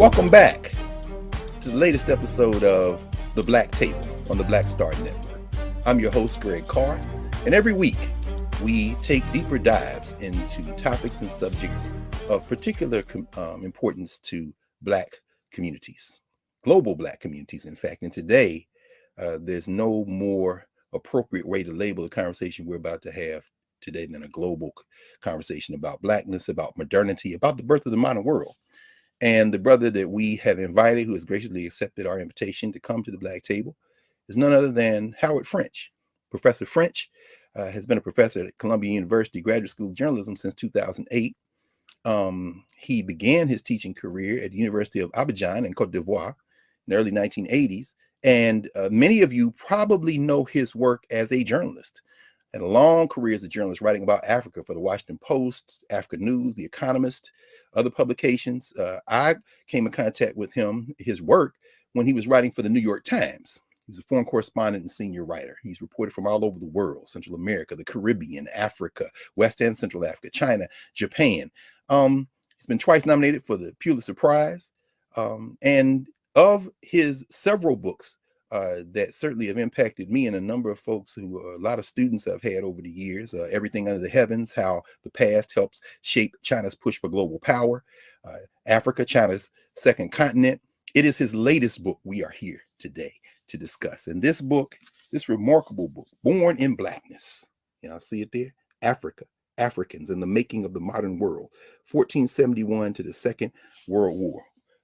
Welcome back to the latest episode of The Black Table on the Black Star Network. I'm your host, Greg Carr, and every week we take deeper dives into topics and subjects of particular importance to Black communities, global Black communities, in fact. And today, there's no more appropriate way to label the conversation we're about to have today than a global conversation about Blackness, about modernity, about the birth of the modern world. And the brother that we have invited, who has graciously accepted our invitation to come to the Black Table, is none other than Howard French. Professor French has been a professor at Columbia University Graduate School of Journalism since 2008. He began his teaching career at the University of Abidjan in Cote d'Ivoire in the early 1980s. And many of you probably know his work as a journalist. Had a long career as a journalist writing about Africa for the Washington Post, Africa News, The Economist, other publications. I came in contact with his work, when he was writing for the New York Times. He was a foreign correspondent and senior writer. He's reported from all over the world: Central America, the Caribbean, Africa, West and Central Africa, China, Japan. He's been twice nominated for the Pulitzer Prize. And of his several books that certainly have impacted me and a number of folks who a lot of students I've had over the years, Everything Under the Heavens, How the Past Helps Shape China's Push for Global Power, Africa, China's Second Continent. It is his latest book we are here today to discuss. And this book, this remarkable book, Born in Blackness, I see it there, Africa, Africans and the Making of the Modern World, 1471 to the Second World War.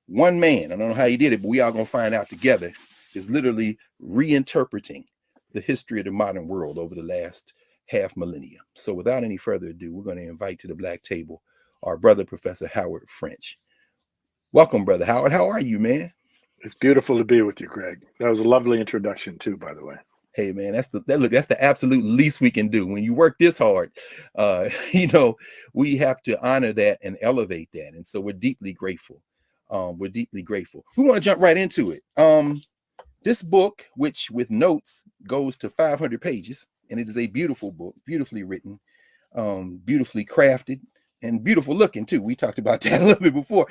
One man, I don't know how he did it, but we all gonna find out together, is literally reinterpreting the history of the modern world over the last half millennia. So without any further ado, we're going to invite to the Black Table our brother, Professor Howard French. Welcome, Brother Howard. How are you, man? It's beautiful to be with you, Greg. That was a lovely introduction too, by the way. Hey, man, that's the absolute least we can do. When you work this hard, we have to honor that and elevate that. And so we're deeply grateful. We're deeply grateful. We want to jump right into it. This book, which with notes goes to 500 pages, and it is a beautiful book, beautifully written, beautifully crafted, and beautiful looking too. We talked about that a little bit before.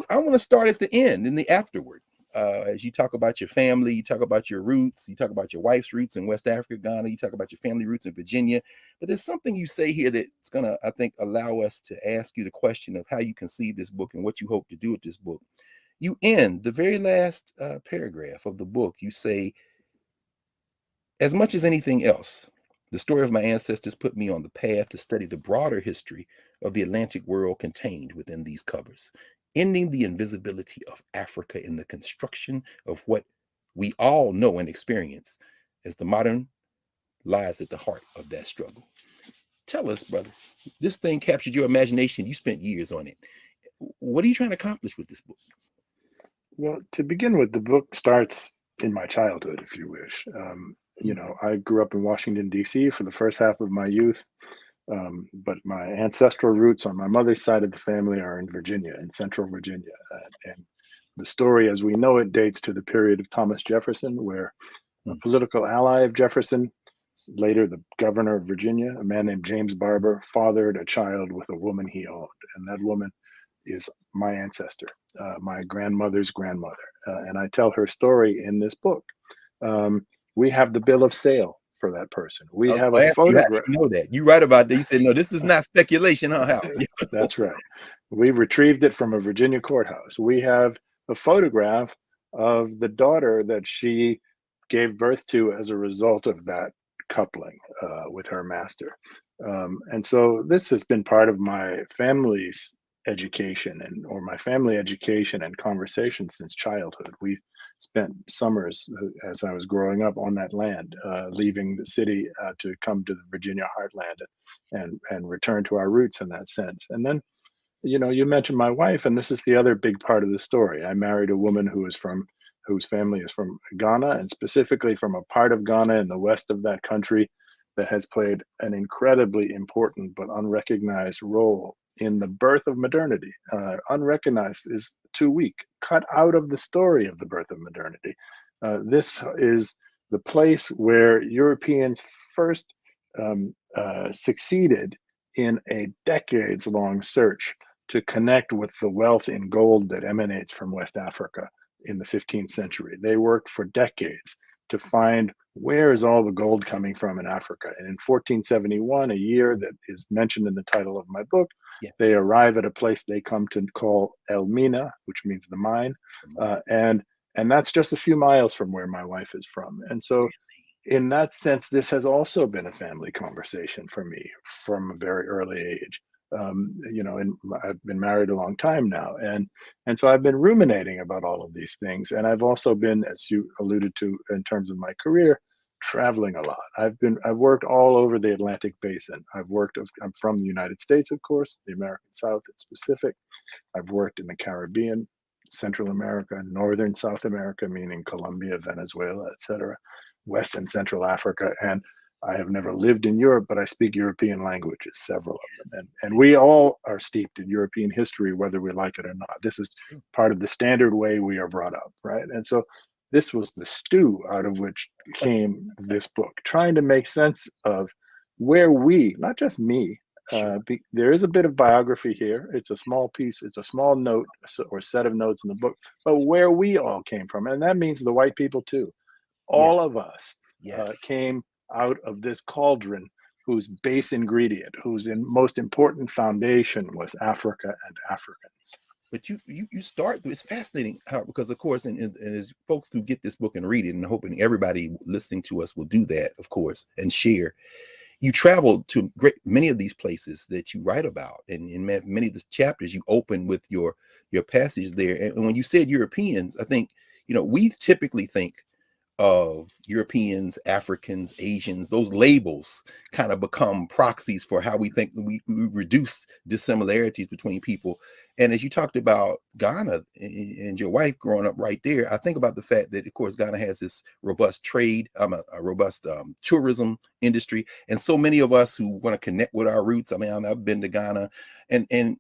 I want to start at the end, in the afterward. As you talk about your family, you talk about your roots, you talk about your wife's roots in West Africa, Ghana, you talk about your family roots in Virginia. But there's something you say here that's going to, I think, allow us to ask you the question of how you conceive this book and what you hope to do with this book. You end the very last paragraph of the book. You say, as much as anything else, the story of my ancestors put me on the path to study the broader history of the Atlantic world contained within these covers, ending the invisibility of Africa in the construction of what we all know and experience as the modern lies at the heart of that struggle. Tell us, brother, this thing captured your imagination. You spent years on it. What are you trying to accomplish with this book? Well, to begin with, the book starts in my childhood, if you wish. I grew up in Washington, D.C. for the first half of my youth, but my ancestral roots on my mother's side of the family are in Virginia, in central Virginia. And the story as we know it dates to the period of Thomas Jefferson, where a political ally of Jefferson, later the governor of Virginia, a man named James Barber, fathered a child with a woman he owned. And that woman is my ancestor, my grandmother's grandmother. And I tell her story in this book. We have the bill of sale for that person. We have a photograph. You know that. You write about that. You said, no, this is not speculation, huh, Hal? That's right. We retrieved it from a Virginia courthouse. We have a photograph of the daughter that she gave birth to as a result of that coupling with her master. And so this has been part of my family's education or my family education and conversation since childhood. We spent summers as I was growing up on that land, leaving the city to come to the Virginia heartland and return to our roots in that sense. And then, you mentioned my wife, and this is the other big part of the story. I married a woman whose family is from Ghana, and specifically from a part of Ghana in the west of that country that has played an incredibly important but unrecognized role in the birth of modernity. Unrecognized is too weak, cut out of the story of the birth of modernity. This is the place where Europeans first succeeded in a decades-long search to connect with the wealth in gold that emanates from West Africa in the 15th century. They worked for decades to find where is all the gold coming from in Africa. And in 1471, a year that is mentioned in the title of my book, Yeah. they arrive at a place they come to call El Mina, which means the mine. And that's just a few miles from where my wife is from. And so in that sense, this has also been a family conversation for me from a very early age. And I've been married a long time now, and so I've been ruminating about all of these things. And I've also been, as you alluded to, in terms of my career, traveling a lot. I've worked all over the Atlantic Basin. I'm from the United States, of course, the American South in specific. I've worked in the Caribbean, Central America, Northern South America, meaning Colombia, Venezuela, etc., West and Central Africa, and I have never lived in Europe, but I speak European languages, several of them. And we all are steeped in European history, whether we like it or not. This is part of the standard way we are brought up, right? And so this was the stew out of which came this book, trying to make sense of where we, not just me, there is a bit of biography here. It's a small piece, it's a small note or set of notes in the book, but where we all came from. And that means the white people too. All of us came out of this cauldron whose base ingredient, whose most important foundation was Africa and Africans. But you start, it's fascinating how, because of course, and as folks who get this book and read it, and hoping everybody listening to us will do that, of course, and share. You traveled to many of these places that you write about, and in many of the chapters you open with your passage there. And when you said Europeans, I think, we typically think of Europeans, Africans, Asians. Those labels kind of become proxies for how we think we reduce dissimilarities between people. And as you talked about Ghana and your wife growing up right there, I think about the fact that, of course, Ghana has this robust trade, a robust tourism industry. And so many of us who want to connect with our roots, I mean, I've been to Ghana, and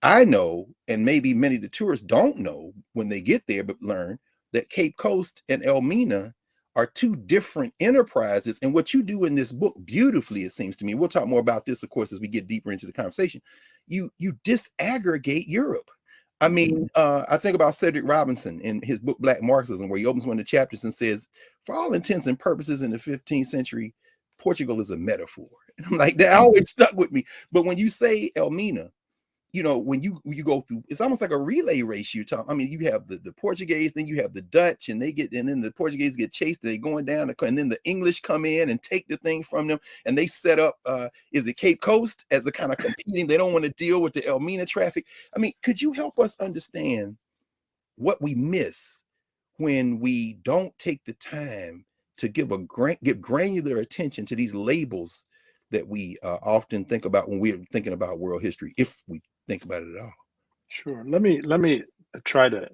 I know, and maybe many of the tourists don't know when they get there, but learn that Cape Coast and Elmina are two different enterprises. And what you do in this book beautifully, it seems to me, we'll talk more about this, of course, as we get deeper into the conversation, you disaggregate Europe. I mean, I think about Cedric Robinson in his book, Black Marxism, where he opens one of the chapters and says, for all intents and purposes in the 15th century, Portugal is a metaphor. And I'm like, that always stuck with me. But when you say Elmina, when you go through, it's almost like a relay race. You have the Portuguese, then you have the Dutch, and then the Portuguese get chased, and they're going down, and then the English come in and take the thing from them, and they set up, is it Cape Coast as a kind of competing? They don't want to deal with the Elmina traffic. I mean, could you help us understand what we miss when we don't take the time to give granular attention to these labels that we often think about when we're thinking about world history, if we think about it at all? Sure. Let me try to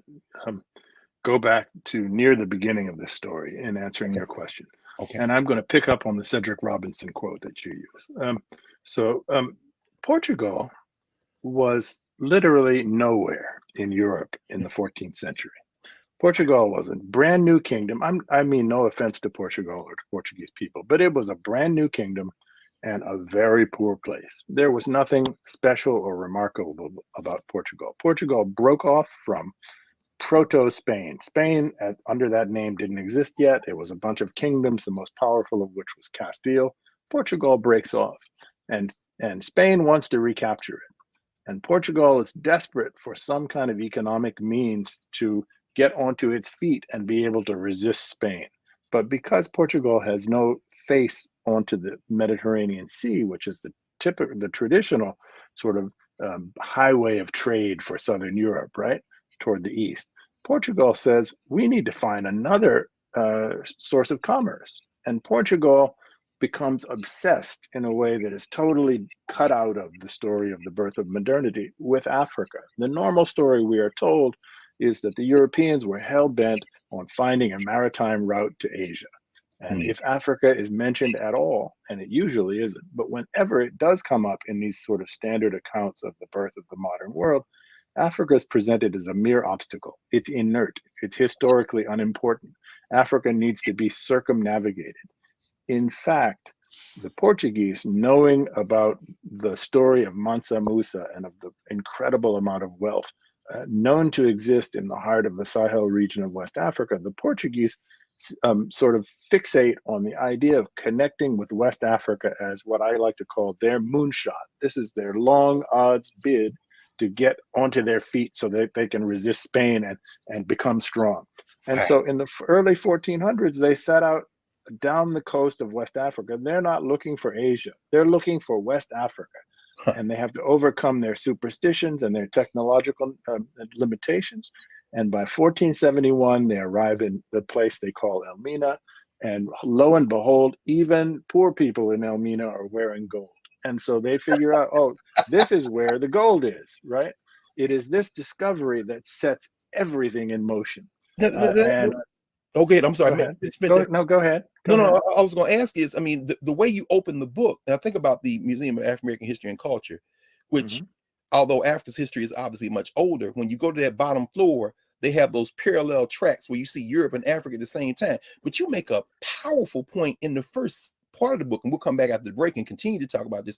go back to near the beginning of this story in answering your question. Okay. And I'm going to pick up on the Cedric Robinson quote that you use. Portugal was literally nowhere in Europe in the 14th century. Portugal was a brand new kingdom. I mean, no offense to Portugal or to Portuguese people, but it was a brand new kingdom and a very poor place. There was nothing special or remarkable about Portugal. Portugal broke off from proto-Spain. Spain, under that name, didn't exist yet. It was a bunch of kingdoms, the most powerful of which was Castile. Portugal breaks off, and Spain wants to recapture it. And Portugal is desperate for some kind of economic means to get onto its feet and be able to resist Spain. But because Portugal has no face onto the Mediterranean Sea, which is the traditional sort of highway of trade for Southern Europe, right, toward the east, Portugal says, we need to find another source of commerce. And Portugal becomes obsessed in a way that is totally cut out of the story of the birth of modernity with Africa. The normal story we are told is that the Europeans were hell-bent on finding a maritime route to Asia. And if Africa is mentioned at all, and it usually isn't, but whenever it does come up in these sort of standard accounts of the birth of the modern world, Africa is presented as a mere obstacle. It's inert. It's historically unimportant. Africa needs to be circumnavigated. In fact, The Portuguese, knowing about the story of Mansa Musa and of the incredible amount of wealth known to exist in the heart of the Sahel region of West Africa, the Portuguese sort of fixate on the idea of connecting with West Africa as what I like to call their moonshot. This is their long odds bid to get onto their feet so that they can resist Spain and become strong. And so in the early 1400s, they set out down the coast of West Africa. They're not looking for Asia. They're looking for West Africa. And they have to overcome their superstitions and their technological limitations. And by 1471, they arrive in the place they call Elmina. And lo and behold, even poor people in Elmina are wearing gold. And so they figure out, oh, this is where the gold is, right? It is this discovery that sets everything in motion. Okay, I'm sorry. Go ahead. Go ahead. No, I was going to ask is, I mean, the way you open the book, and I think about the Museum of African American History and Culture, which, although Africa's history is obviously much older, when you go to that bottom floor, they have those parallel tracks where you see Europe and Africa at the same time. But you make a powerful point in the first part of the book, and we'll come back after the break and continue to talk about this,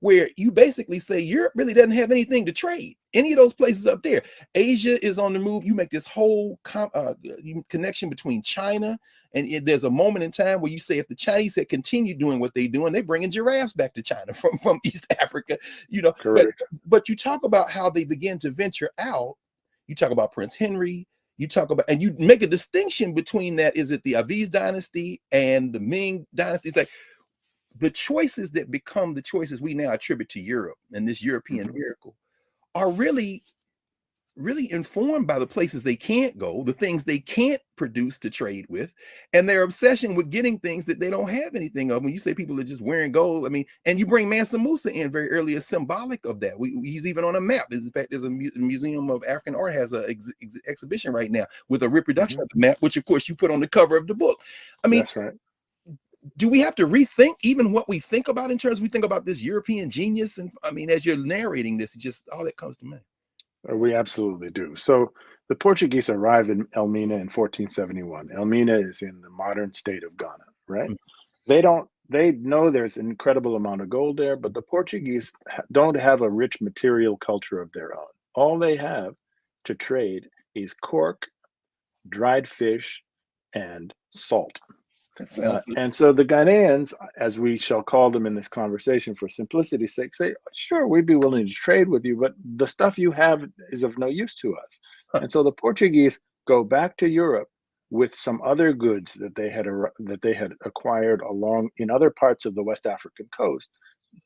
where you basically say Europe really doesn't have anything to trade. Any of those places up there. Asia is on the move. You make this whole connection between China, and there's a moment in time where you say if the Chinese had continued doing what they're doing, they're bringing giraffes back to China from East Africa, you know. But you talk about how they begin to venture out. You talk about Prince Henry. You talk about, and you make a distinction between that. Is it the Aviz dynasty and the Ming dynasty? It's like the choices that become the choices we now attribute to Europe and this European miracle are really informed by the places they can't go, the things they can't produce to trade with, and their obsession with getting things that they don't have anything of. When you say people are just wearing gold, I mean, and you bring Mansa Musa in very early as symbolic of that. He's even on a map. In fact, there's a Museum of African Art has an exhibition right now with a reproduction of the map, which of course you put on the cover of the book. I mean, that's right. Do we have to rethink even what we think about in terms we think about this European genius? And I mean, as you're narrating this, just all that comes to mind. We absolutely do. So the Portuguese arrive in Elmina in 1471. Elmina is in the modern state of Ghana, right? They know there's an incredible amount of gold there, but the Portuguese don't have a rich material culture of their own. All they have to trade is cork, dried fish, and salt. And so the Ghanaians, as we shall call them in this conversation for simplicity's sake, say, sure, we'd be willing to trade with you, but the stuff you have is of no use to us. And so the Portuguese go back to Europe with some other goods that they had acquired along in other parts of the West African coast,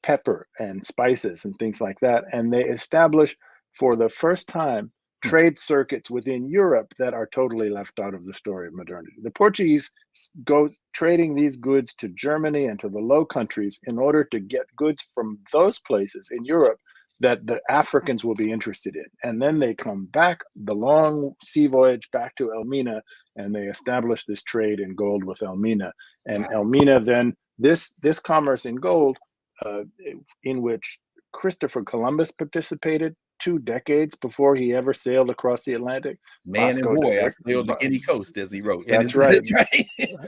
pepper and spices and things like that. And they establish for the first time trade circuits within Europe that are totally left out of the story of modernity. The Portuguese go trading these goods to Germany and to the Low Countries in order to get goods from those places in Europe that the Africans will be interested in. And then they come back, the long sea voyage back to Elmina, and they establish this trade in gold with Elmina. And Elmina then, this commerce in gold, in which Christopher Columbus participated 2 decades before he ever sailed across the Atlantic. Man and boy, I sailed the Guinea coast, as he wrote. That's right.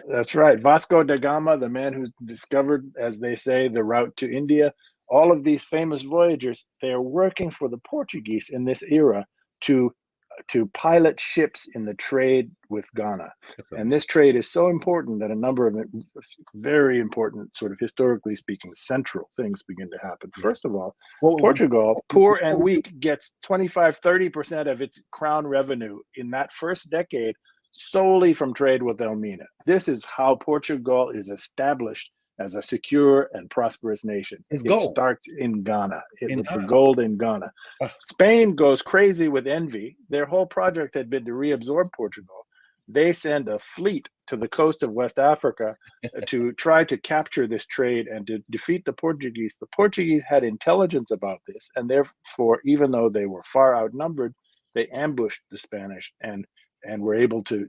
That's right. Vasco da Gama, the man who discovered, as they say, the route to India. All of these famous voyagers, they are working for the Portuguese in this era to pilot ships in the trade with Ghana. And this trade is so important that a number of very important, sort of historically speaking, central things begin to happen. First of all, Portugal, poor and weak, gets 25-30% of its crown revenue in that first decade solely from trade with Elmina. This is how Portugal is established as a secure and prosperous nation. It starts in Ghana, with the gold in Ghana. Spain goes crazy with envy. Their whole project had been to reabsorb Portugal. They send a fleet to the coast of West Africa to try to capture this trade and to defeat the Portuguese. The Portuguese had intelligence about this, and therefore, even though they were far outnumbered, they ambushed the Spanish and were able to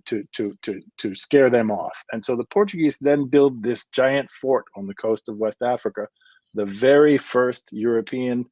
scare them off. And so the Portuguese then build this giant fort on the coast of West Africa, the very first European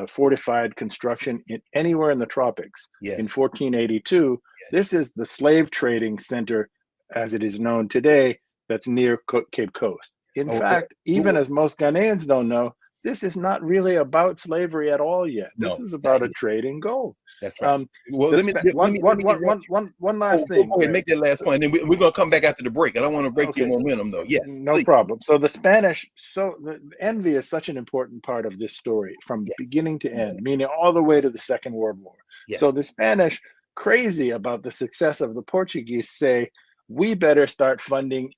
fortified construction anywhere in the tropics. In 1482. This is the slave trading center, as it is known today, that's near Cape Coast. In Okay. fact, even as most Ghanaians don't know, this is not really about slavery at all yet. This No, is not about a yet. trade in gold. That's right. Well, The let me spa- let me let me interrupt you. one Oh, last go thing, ahead, Greg. make that last point, and then we're gonna come back after the break. I don't want to break your Okay, momentum, though. Yes, no please. problem. So the Spanish, so the envy is such an important part of this story from Yes, beginning to end, meaning all the way to the Second World War. So yes. the Spanish, crazy about the success of the Portuguese, say, we better start funding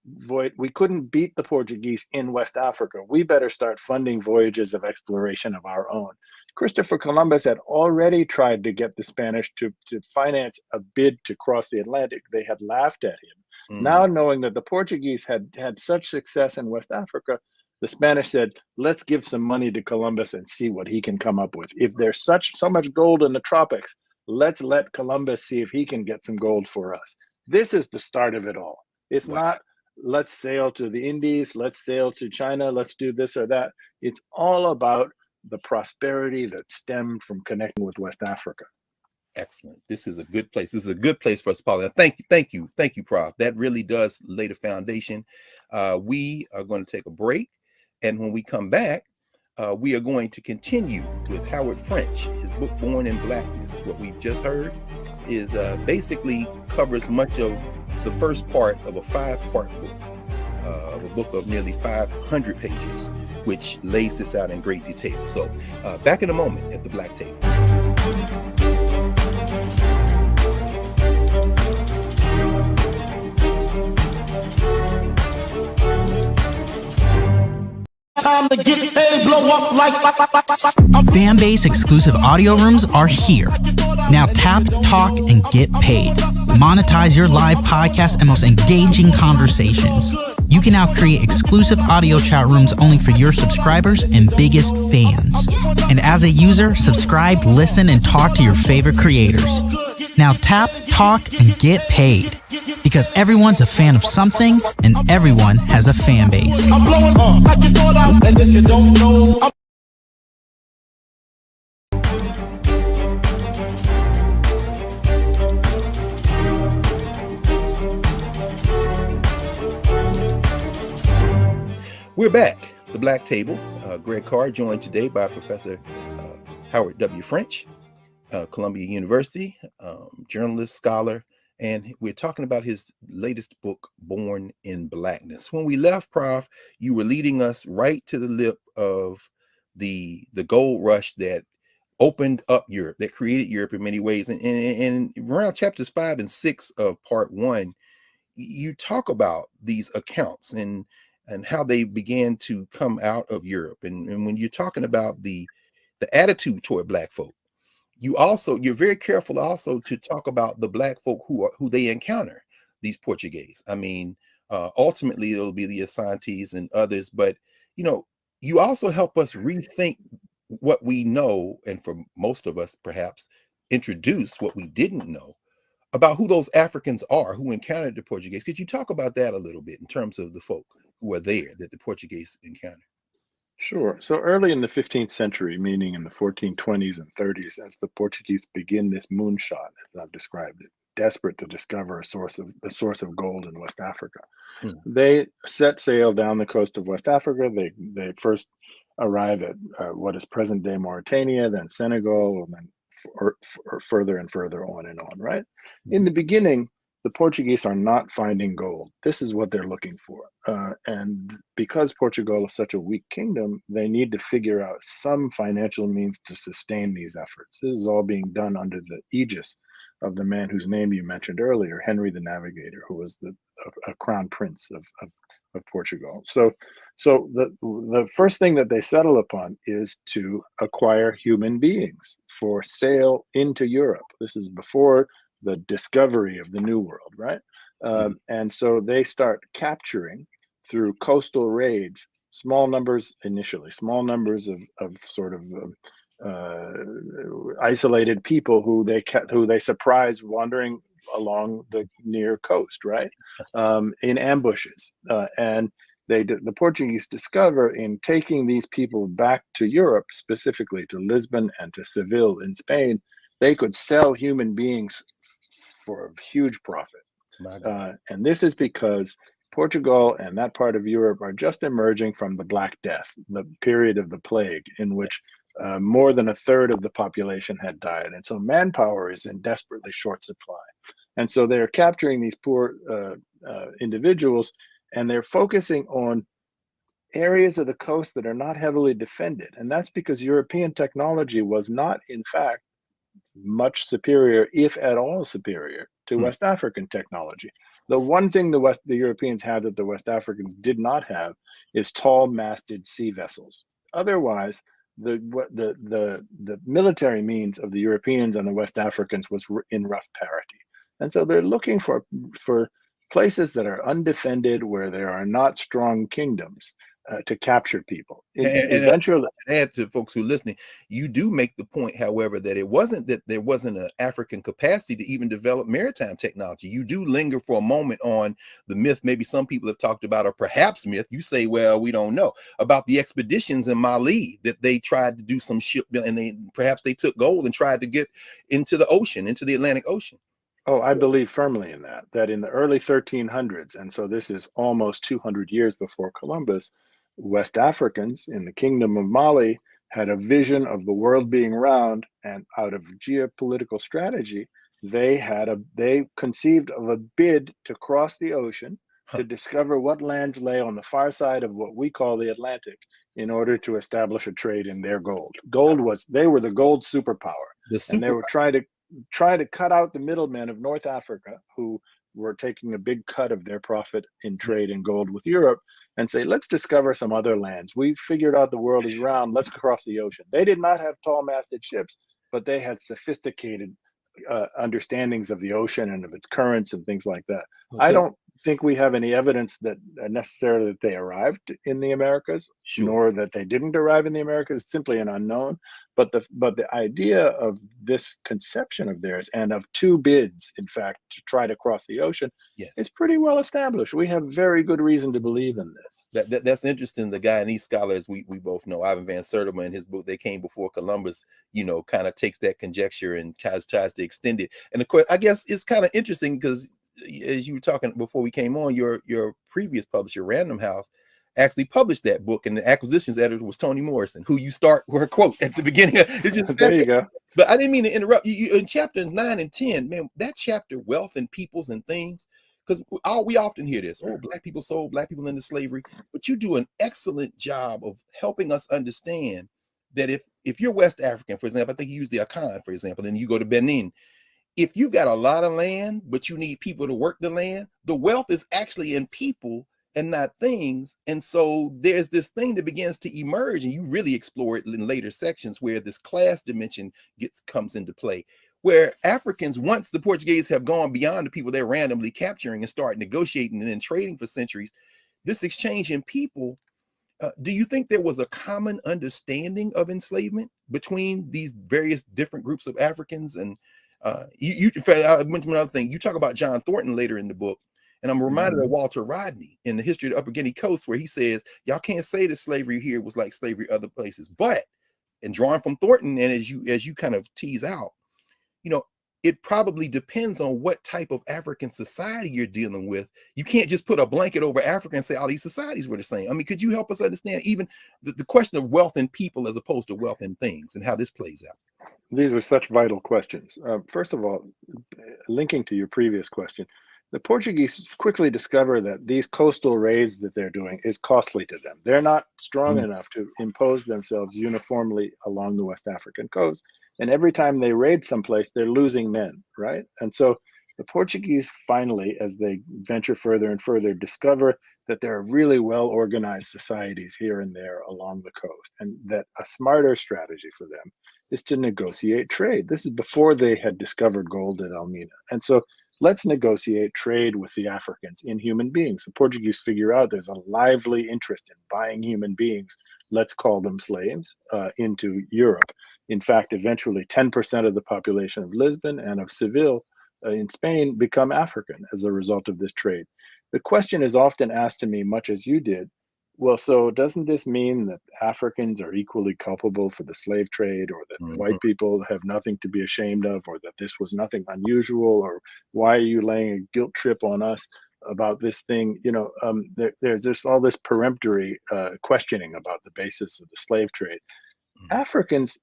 we couldn't beat the Portuguese in West Africa. We better start funding voyages of exploration of our own. Christopher Columbus had already tried to get the Spanish to finance a bid to cross the Atlantic. They had laughed at him. Hmm. Now, knowing that the Portuguese had such success in West Africa, the Spanish said, let's give some money to Columbus and see what he can come up with. If there's so much gold in the tropics, let's let Columbus see if he can get some gold for us. This is the start of it all. It's Wow. not, let's sail to the Indies, let's sail to China, let's do this or that. It's all about the prosperity that stemmed from connecting with West Africa. Excellent. This is a good place. This is a good place for us, Paul. Thank you, Prof. That really does lay the foundation. We are going to take a break, and when we come back, we are going to continue with Howard French, his book "Born in Blackness." What we've just heard is basically covers much of the first part of a 5-part book, of a book of nearly 500 pages, which lays this out in great detail. So, back in a moment at the Black Table. Time to get paid, blow up like. Fan-base exclusive audio rooms are here. Now tap, talk, and get paid. Monetize your live podcast and most engaging conversations. You can now create exclusive audio chat rooms only for your subscribers and biggest fans. And as a user, subscribe, listen, and talk to your favorite creators. Now tap, talk, and get paid. Because everyone's a fan of something, and everyone has a fan base. I'm blowing up like you thought out, and if you don't know, We're back. The Black Table. Greg Carr, joined today by Professor Howard W. French, Columbia University, journalist, scholar, and we're talking about his latest book, Born in Blackness. When we left, Prof, you were leading us right to the lip of the gold rush that opened up Europe, that created Europe in many ways. And around chapters 5 and 6 of part 1, you talk about these accounts and how they began to come out of Europe. And when you're talking about the attitude toward Black folk, you're very careful also to talk about the Black folk who they encounter, these Portuguese. I mean, ultimately it'll be the Asantes and others, but you also help us rethink what we know, and for most of us perhaps introduce what we didn't know about who those Africans are who encountered the Portuguese. Could you talk about that a little bit in terms of the folk who are there that the Portuguese encountered? Sure. So early in the 15th century, meaning in the 1420s and 30s, as the Portuguese begin this moonshot, as I've described it, desperate to discover the source of gold in West Africa, they set sail down the coast of West Africa. They first arrive at what is present day Mauritania, then Senegal, and then further and further on and on. Right. In the beginning, the Portuguese are not finding gold. This is what they're looking for. And because Portugal is such a weak kingdom, they need to figure out some financial means to sustain these efforts. This is all being done under the aegis of the man whose name you mentioned earlier, Henry the Navigator, who was a crown prince of Portugal. So the first thing that they settle upon is to acquire human beings for sale into Europe. This is before the discovery of the New World, right? And so they start capturing through coastal raids, small numbers initially, small numbers of sort of isolated people who they surprise wandering along the near coast, right? In ambushes, and the Portuguese discover in taking these people back to Europe, specifically to Lisbon and to Seville in Spain, they could sell human beings for a huge profit. My God. And this is because Portugal and that part of Europe are just emerging from the Black Death, the period of the plague in which more than a third of the population had died. And so manpower is in desperately short supply. And so they're capturing these poor individuals, and they're focusing on areas of the coast that are not heavily defended. And that's because European technology was not, in fact, much superior, if at all superior, to West African technology. The one thing the Europeans had that the West Africans did not have is tall-masted sea vessels. Otherwise, the military means of the Europeans and the West Africans was in rough parity. And so they're looking for places that are undefended, where there are not strong kingdoms, to capture people. Eventually, add to folks who are listening, you do make the point, however, that it wasn't that there wasn't an African capacity to even develop maritime technology. You do linger for a moment on the myth, maybe some people have talked about, or perhaps myth, you say, well, we don't know, about the expeditions in Mali that they tried to do some shipbuilding, and perhaps they took gold and tried to get into the ocean, into the Atlantic Ocean. Oh, I believe firmly in that in the early 1300s, and so this is almost 200 years before Columbus, West Africans in the Kingdom of Mali had a vision of the world being round, and out of geopolitical strategy, they conceived of a bid to cross the ocean to discover what lands lay on the far side of what we call the Atlantic, in order to establish a trade in their gold. They were the gold superpower, and they were trying to cut out the middlemen of North Africa, who were taking a big cut of their profit in trade in gold with Europe, and say, let's discover some other lands. We've figured out the world is round. Let's cross the ocean. They did not have tall-masted ships, but they had sophisticated understandings of the ocean and of its currents and things like that. Okay. I don't think we have any evidence that necessarily that they arrived in the Americas, nor that they didn't arrive in the Americas. It's simply an unknown. But the idea of this conception of theirs, and of two bids, in fact, to try to cross the ocean, is pretty well established. We have very good reason to believe in this. That's interesting. The guy, and these scholars we both know, Ivan Van Sertima, in his book "They Came Before Columbus," kind of takes that conjecture and tries to extend it. And of course, I guess it's kind of interesting because, as you were talking before we came on, your previous publisher, Random House, actually published that book, and the acquisitions editor was Toni Morrison, who you start with her quote at the beginning. It's just there you go. But I didn't mean to interrupt you. In chapters 9 and 10, man, that chapter, Wealth and Peoples and Things, because we often hear this, Black people sold Black people into slavery, but you do an excellent job of helping us understand that if you're West African, for example, I think you use the Akan, for example, then you go to Benin. If you've got a lot of land, but you need people to work the land, the wealth is actually in people and not things. And so there's this thing that begins to emerge, and you really explore it in later sections, where this class dimension comes into play, where Africans, once the Portuguese have gone beyond the people they're randomly capturing and start negotiating and then trading for centuries, this exchange in people, do you think there was a common understanding of enslavement between these various different groups of Africans? And I mentioned another thing. You talk about John Thornton later in the book, and I'm reminded of Walter Rodney in The History of the Upper Guinea Coast, where he says, y'all can't say that slavery here was like slavery other places, but, and drawing from Thornton, and as you kind of tease out, it probably depends on what type of African society you're dealing with. You can't just put a blanket over Africa and say all these societies were the same. I mean, could you help us understand even the question of wealth in people as opposed to wealth in things, and how this plays out? These are such vital questions. First of all, linking to your previous question, the Portuguese quickly discover that these coastal raids that they're doing is costly to them. They're not strong enough to impose themselves uniformly along the West African coast. And every time they raid someplace, they're losing men, right? And so the Portuguese finally, as they venture further and further, discover that there are really well-organized societies here and there along the coast, and that a smarter strategy for them is to negotiate trade. This is before they had discovered gold at Elmina. And so let's negotiate trade with the Africans in human beings. The Portuguese figure out there's a lively interest in buying human beings, let's call them slaves, into Europe. In fact, eventually 10% of the population of Lisbon and of Seville in Spain become African as a result of this trade. The question is often asked to me, much as you did, well, so doesn't this mean that Africans are equally culpable for the slave trade, or that white people have nothing to be ashamed of, or that this was nothing unusual, or why are you laying a guilt trip on us? about this thing, there's just all this peremptory questioning about the basis of the slave trade. Africans,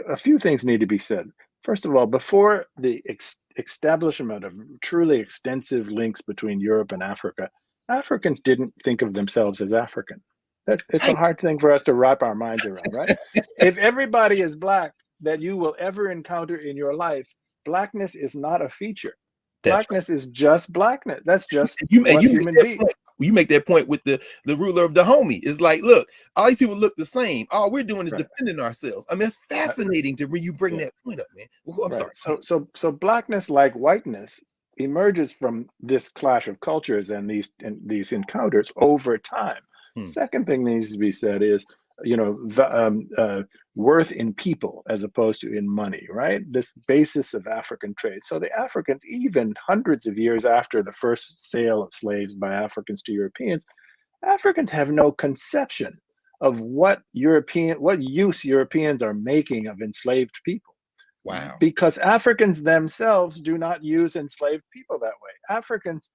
a few things need to be said. First of all, before the establishment of truly extensive links between Europe and Africa, Africans didn't think of themselves as African. It's a hard thing for us to wrap our minds around, right? If everybody is Black that you will ever encounter in your life, Blackness is not a feature. That's Blackness is just Blackness. That's just you, what you human make that beings. point. You make that point with the ruler of Dahomey. It's like, look, all these people look the same. All we're doing is Right. defending ourselves. I mean, it's fascinating to when you bring that point up, man. Well, I'm Right. sorry. So Blackness, like whiteness, emerges from this clash of cultures and these encounters over time. Second thing that needs to be said is, worth in people as opposed to in money, right? This basis of African trade. So the Africans, even hundreds of years after the first sale of slaves by Africans to Europeans, Africans have no conception of what use Europeans are making of enslaved people. Wow. Because Africans themselves do not use enslaved people that way. Africans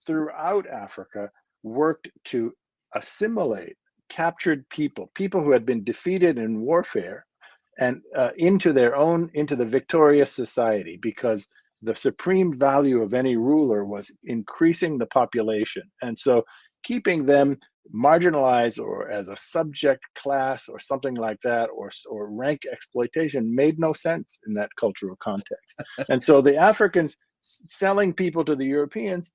throughout Africa worked to assimilate captured people who had been defeated in warfare, and into the victorious society, because the supreme value of any ruler was increasing the population. And so keeping them marginalized or as a subject class or something like that, or rank exploitation, made no sense in that cultural context. And so the Africans selling people to the Europeans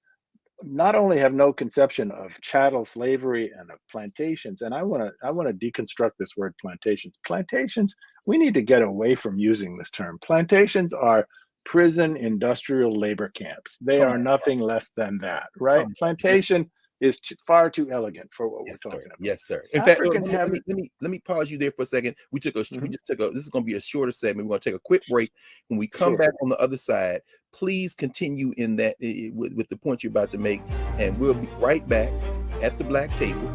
not only have no conception of chattel slavery and of plantations, and I want to deconstruct this word plantations. Plantations, we need to get away from using this term. Plantations are prison industrial labor camps. They are nothing less than that, right? Plantation is far too elegant for what we're talking about. Yes, sir. In Africans fact, let me pause you there for a second. We just took this is going to be a shorter segment. We're going to take a quick break. When we come back on the other side, please continue in that with the point you're about to make, and we'll be right back at the Black Table.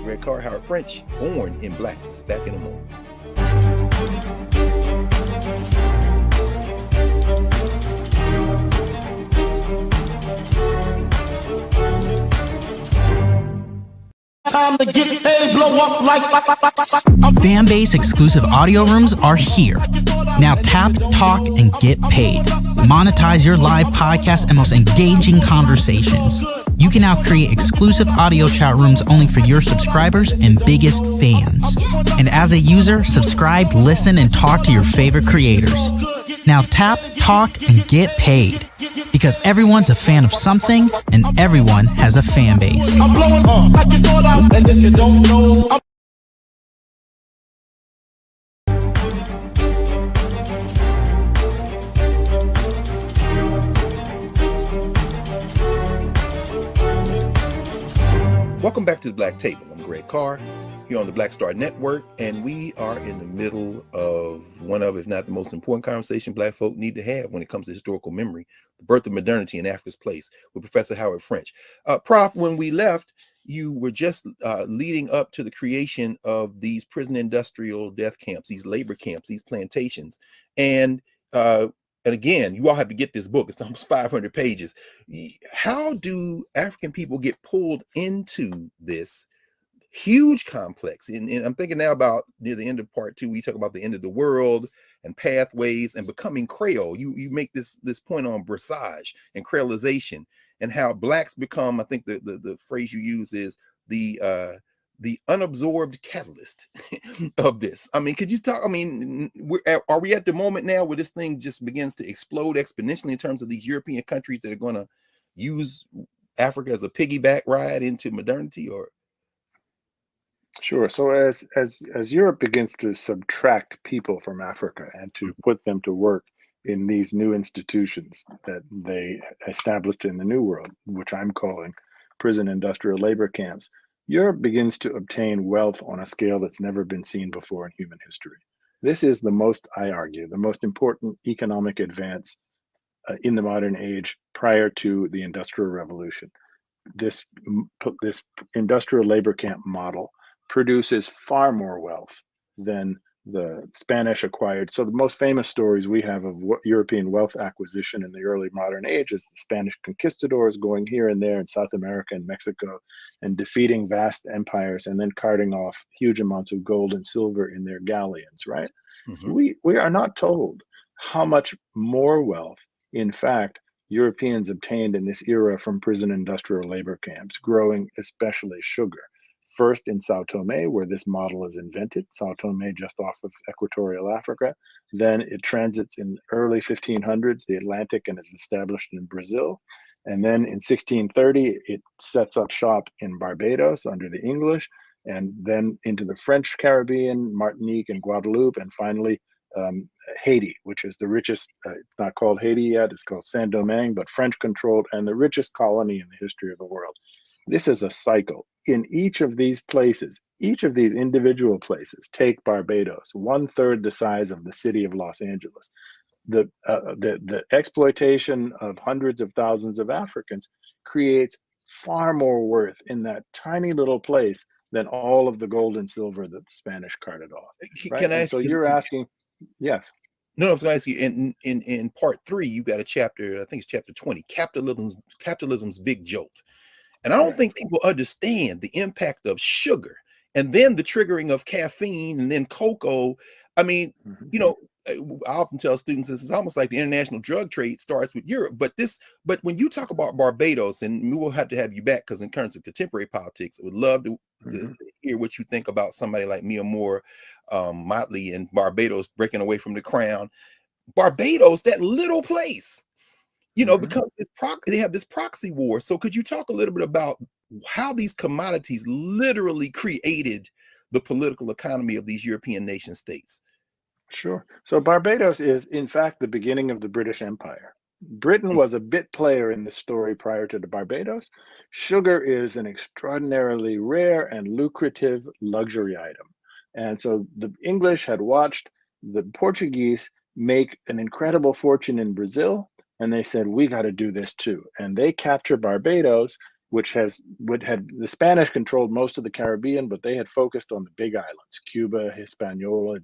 Greg Carr, Howard French, born in Blackness. Back in a moment. Time to get paid, blow up like. Fanbase exclusive audio rooms are here. Now tap, talk, and get paid. Monetize your live podcast and most engaging conversations. You can now create exclusive audio chat rooms only for your subscribers and biggest fans. And as a user, subscribe, listen, and talk to your favorite creators. Now tap, talk, and get paid. Because everyone's a fan of something, and everyone has a fan base. I'm blowing up like you thought out, and if you don't know, I'm Welcome back to the Black Table. I'm Greg Carr here on the Black Star Network, and we are in the middle of one of, if not the most important conversation Black folk need to have when it comes to historical memory, the birth of modernity and Africa's place, with Professor Howard French. Prof, when we left, you were just leading up to the creation of these prison industrial death camps, these labor camps, these plantations. And again, you all have to get this book. It's almost 500 pages. How do African people get pulled into this huge complex? And I'm thinking now about near the end of part 2, we talk about the end of the world and pathways and becoming Creole. You make this point on brassage and creolization, and how Blacks become, I think the phrase you use is the unabsorbed catalyst of this. I mean, could you talk? I mean, are we at the moment now where this thing just begins to explode exponentially in terms of these European countries that are going to use Africa as a piggyback ride into modernity? Or Sure. So as Europe begins to subtract people from Africa and to put them to work in these new institutions that they established in the New World, which I'm calling prison industrial labor camps, Europe begins to obtain wealth on a scale that's never been seen before in human history. This is the most, I argue, the most important economic advance in the modern age prior to the Industrial Revolution. This industrial labor camp model produces far more wealth than the Spanish acquired. So the most famous stories we have of European wealth acquisition in the early modern age is the Spanish conquistadors going here and there in South America and Mexico and defeating vast empires and then carting off huge amounts of gold and silver in their galleons, right? Hmm. We are not told how much more wealth, in fact, Europeans obtained in this era from prison industrial labor camps, growing especially sugar. First in Sao Tome, where this model is invented, Sao Tome just off of equatorial Africa. Then it transits in early 1500s, the Atlantic, and is established in Brazil. And then in 1630, it sets up shop in Barbados under the English, and then into the French Caribbean, Martinique and Guadeloupe, and finally Haiti, which is the richest, it's not called Haiti yet, it's called Saint-Domingue, but French controlled and the richest colony in the history of the world. This is a cycle. In each of these places, each of these individual places, take Barbados, 1/3 the size of the city of Los Angeles. The exploitation of hundreds of thousands of Africans creates far more worth in that tiny little place than all of the gold and silver that the Spanish carted off, right? Can I And ask so you? you're asking, yes. No, I was going to ask you. In part 3, you got a chapter. I think it's chapter 20. Capitalism's big jolt. And I don't Correct. think people understand the impact of sugar and then the triggering of caffeine and then cocoa. I mean, Mhm. you know, I often tell students this is almost like the international drug trade starts with Europe. But when you talk about Barbados, and we will have to have you back because in terms of contemporary politics, I would love to Mhm. hear what you think about somebody like Mia Moore Motley in Barbados breaking away from the crown. Barbados, that little place, Mhm. because they have this proxy war. So could you talk a little bit about how these commodities literally created the political economy of these European nation states? Sure. So Barbados is, in fact, the beginning of the British Empire. Britain was a bit player in this story prior to the Barbados. Sugar is an extraordinarily rare and lucrative luxury item. And so the English had watched the Portuguese make an incredible fortune in Brazil, and they said, we got to do this too. And they capture Barbados, which had the Spanish controlled most of the Caribbean, but they had focused on the big islands, Cuba, Hispaniola,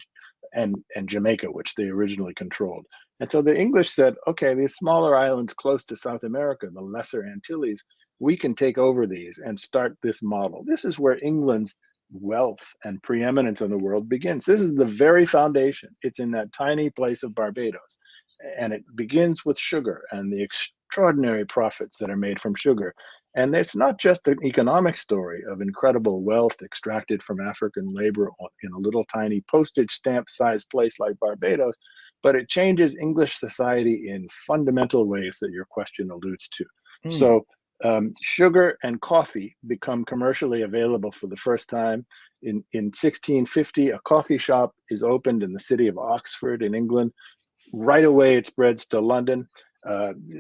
and Jamaica, which they originally controlled. And so the English said, okay, these smaller islands close to South America, the Lesser Antilles, we can take over these and start this model. This is where England's wealth and preeminence in the world begins. This is the very foundation. It's in that tiny place of Barbados. And it begins with sugar and the extraordinary profits that are made from sugar. And it's not just an economic story of incredible wealth extracted from African labor in a little tiny postage stamp sized place like Barbados, but it changes English society in fundamental ways that your question alludes to. Hmm. So, sugar and coffee become commercially available for the first time. In 1650, a coffee shop is opened in the city of Oxford in England. Right away, it spreads to London.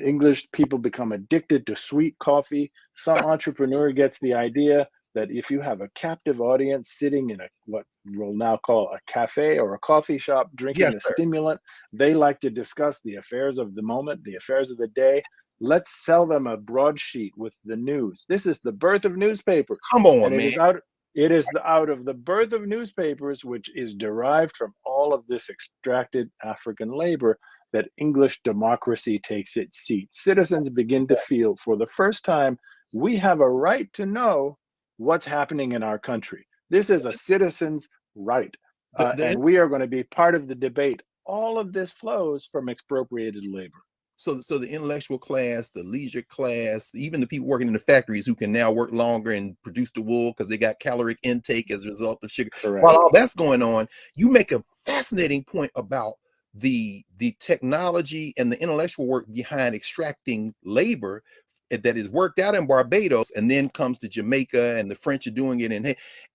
English people become addicted to sweet coffee. Some entrepreneur gets the idea that if you have a captive audience sitting in what we'll now call a cafe or a coffee shop Yes, drinking a sir. stimulant, they like to discuss the affairs of the moment, the affairs of the day. Let's sell them a broadsheet with the news. This is the birth of newspapers, Come on, and man. it is out of the birth of newspapers, which is derived from all of this extracted African labor, that English democracy takes its seat. Citizens begin to feel for the first time, we have a right to know what's happening in our country. This So is a citizen's right, the and we are going to be part of the debate. All of this flows from expropriated labor. so the intellectual class, the leisure class, even the people working in the factories who can now work longer and produce the wool because they got caloric intake as a result of sugar. While Correct. all that's going on, you make a fascinating point about the technology and the intellectual work behind extracting labor that is worked out in Barbados and then comes to Jamaica, and the French are doing it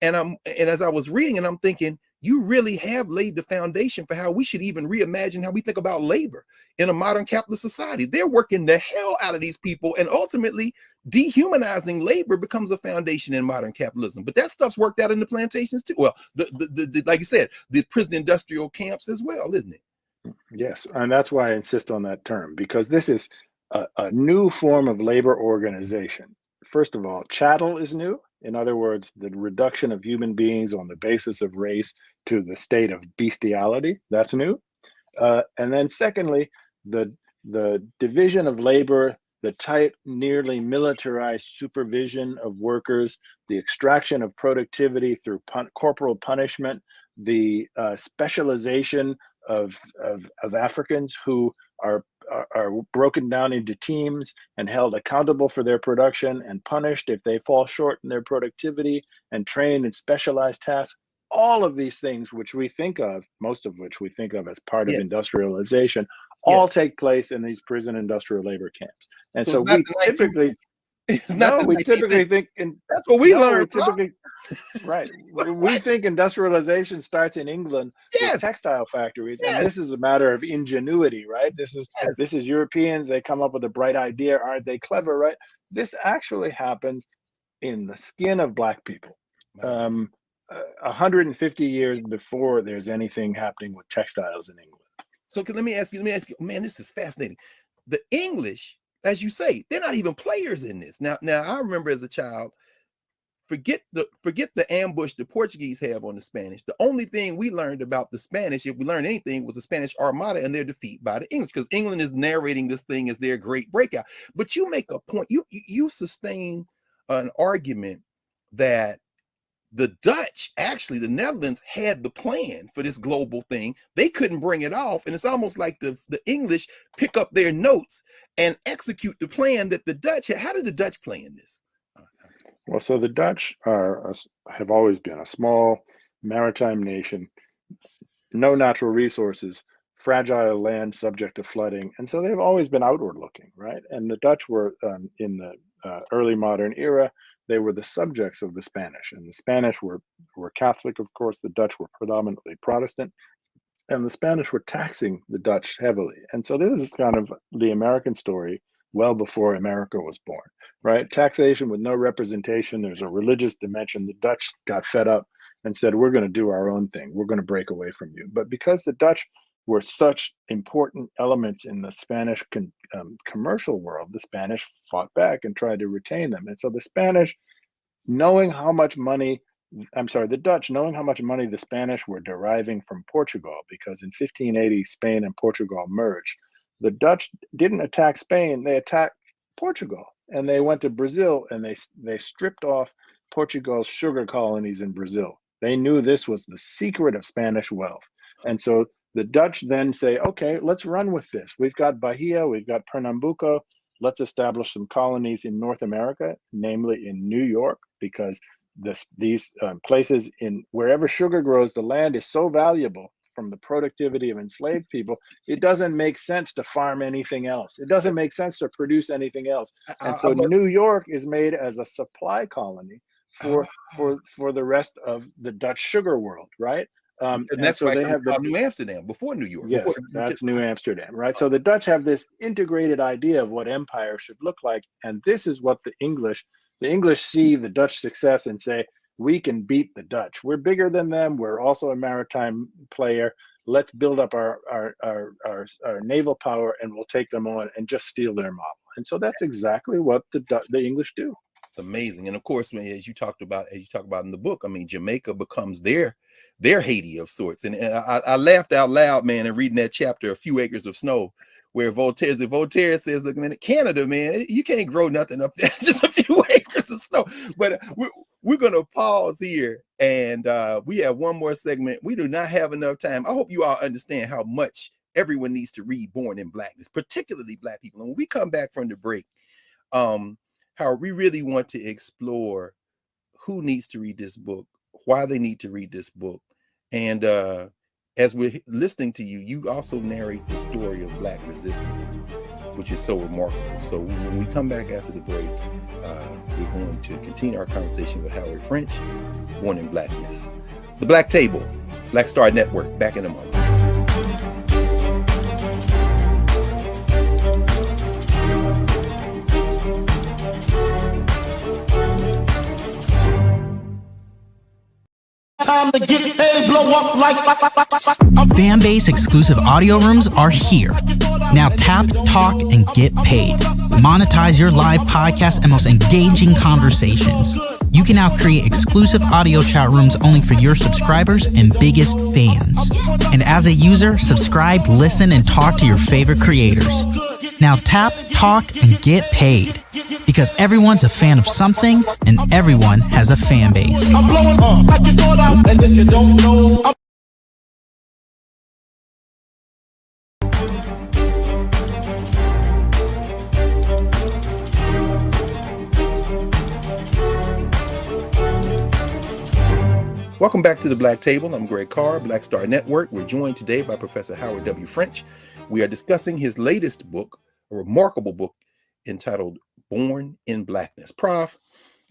and as I was reading and I'm thinking, you really have laid the foundation for how we should even reimagine how we think about labor in a modern capitalist society. They're working the hell out of these people, and ultimately dehumanizing labor becomes a foundation in modern capitalism. But that stuff's worked out in the plantations too. Well, the like you said, the prison industrial camps as well, isn't it? Yes, and that's why I insist on that term, because this is a new form of labor organization. First of all, chattel is new. In other words, the reduction of human beings on the basis of race to the state of bestiality. That's new. And then secondly, the division of labor, the tight, nearly militarized supervision of workers, the extraction of productivity through corporal punishment, the specialization of Africans who are broken down into teams and held accountable for their production and punished if they fall short in their productivity and trained in specialized tasks. All of these things, which we think of, most of which we think of as part of industrialization, all take place in these prison industrial labor camps. And so we typically, typically think that's what we learned. Right. We think industrialization starts in England with textile factories, and this is a matter of ingenuity, right? This is Europeans. They come up with a bright idea. Aren't they clever, right? This actually happens in the skin of Black people. 150 years before there's anything happening with textiles in England. So let me ask you, man, this is fascinating. The English, as you say, they're not even players in this. Now I remember as a child, forget the ambush the Portuguese have on the Spanish. The only thing we learned about the Spanish, if we learned anything, was the Spanish Armada and their defeat by the English, because England is narrating this thing as their great breakout. But you make a point, you sustain an argument that the Dutch, actually the Netherlands, had the plan for this global thing. They couldn't bring it off, and it's almost like the English pick up their notes and execute the plan that the Dutch had. How did the Dutch play in this? Well, so the Dutch have always been a small maritime nation, no natural resources, fragile land subject to flooding, and so they've always been outward looking, right? And the Dutch were in the early modern era, they were the subjects of the Spanish, and the Spanish were Catholic, of course. The Dutch were predominantly Protestant, and the Spanish were taxing the Dutch heavily. And so this is kind of the American story well before America was born, right? Taxation with no representation. There's a religious dimension. The Dutch got fed up and said, we're going to do our own thing. We're going to break away from you. But because the Dutch were such important elements in the Spanish commercial world, the Spanish fought back and tried to retain them. And so the Spanish, knowing how much money, the Dutch, knowing how much money the Spanish were deriving from Portugal, because in 1580, Spain and Portugal merged. The Dutch didn't attack Spain, they attacked Portugal. And they went to Brazil and they stripped off Portugal's sugar colonies in Brazil. They knew this was the secret of Spanish wealth. And so the Dutch then say, okay, let's run with this. We've got Bahia, we've got Pernambuco. Let's establish some colonies in North America, namely in New York, because these places in wherever sugar grows, the land is so valuable from the productivity of enslaved people, it doesn't make sense to farm anything else. It doesn't make sense to produce anything else. And so New York is made as a supply colony for the rest of the Dutch sugar world, right? And that's why they have New Amsterdam before New York. Yes, that's New Amsterdam, right? So the Dutch have this integrated idea of what empire should look like, and this is what the English see the Dutch success and say, we can beat the Dutch. We're bigger than them. We're also a maritime player. Let's build up our naval power, and we'll take them on and just steal their model. And so that's exactly what the English do. It's amazing, and of course, as you talk about in the book, I mean, Jamaica becomes their Haiti of sorts. And I laughed out loud, man, in reading that chapter, A Few Acres of Snow, where Voltaire says, look, man, Canada, man, you can't grow nothing up there, just a few acres of snow. But we're going to pause here, and we have one more segment. We do not have enough time. I hope you all understand how much everyone needs to read Born in Blackness, particularly Black people. And when we come back from the break, how we really want to explore who needs to read this book, why they need to read this book. And as we're listening to you, you also narrate the story of Black resistance, which is so remarkable. So when we come back after the break, we're going to continue our conversation with Howard French, Born in Blackness. The Black Table, Black Star Network, back in a moment. Time to get paid, blow up like Fanbase exclusive audio rooms are here. Now tap, talk, and get paid. Monetize your live podcast and most engaging conversations. You can now create exclusive audio chat rooms only for your subscribers and biggest fans. And as a user, subscribe, listen, and talk to your favorite creators. Now tap, talk, and get paid. Because everyone's a fan of something, and everyone has a fan base. I'm blowing up like you thought out, and if you don't know, I'm Welcome back to the Black Table. I'm Greg Carr, Black Star Network. We're joined today by Professor Howard W. French. We are discussing his latest book, a remarkable book entitled Born in Blackness. Prof,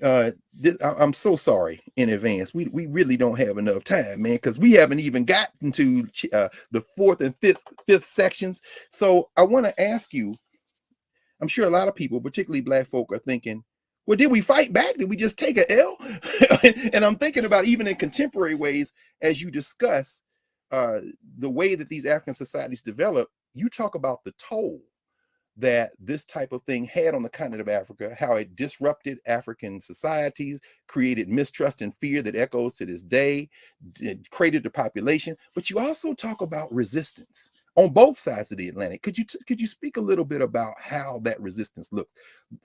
I'm so sorry in advance. We really don't have enough time, man, because we haven't even gotten to the fourth and fifth sections. So I want to ask you, I'm sure a lot of people, particularly Black folk, are thinking, well, did we fight back? Did we just take a L? And I'm thinking about, even in contemporary ways, as you discuss the way that these African societies develop, you talk about the toll that this type of thing had on the continent of Africa, how it disrupted African societies, created mistrust and fear that echoes to this day, created the population. But you also talk about resistance on both sides of the Atlantic. Could you speak a little bit about how that resistance looks,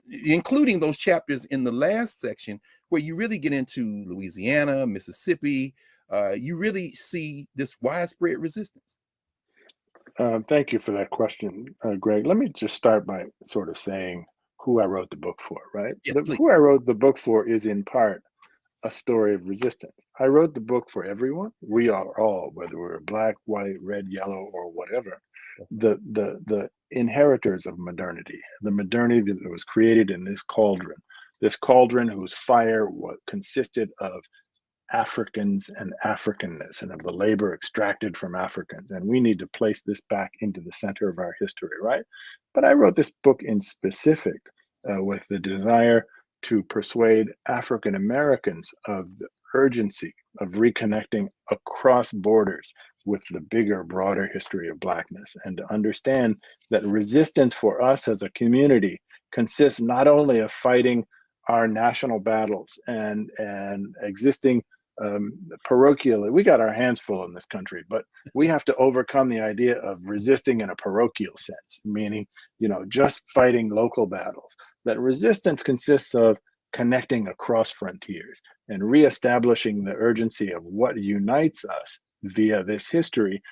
including those chapters in the last section where you really get into Louisiana, Mississippi? You really see this widespread resistance. Thank you for that question, Greg. Let me just start by sort of saying who I wrote the book for, right? Yes, Who I wrote the book for is in part a story of resistance. I wrote the book for everyone. We are all, whether we're black, white, red, yellow, or whatever, the inheritors of modernity, the modernity that was created in this cauldron whose fire consisted of Africans and Africanness and of the labor extracted from Africans. And we need to place this back into the center of our history, right? But I wrote this book in specific with the desire to persuade African Americans of the urgency of reconnecting across borders with the bigger, broader history of Blackness, and to understand that resistance for us as a community consists not only of fighting our national battles and existing parochially. We got our hands full in this country, but we have to overcome the idea of resisting in a parochial sense, meaning, just fighting local battles. That resistance consists of connecting across frontiers and reestablishing the urgency of what unites us via this history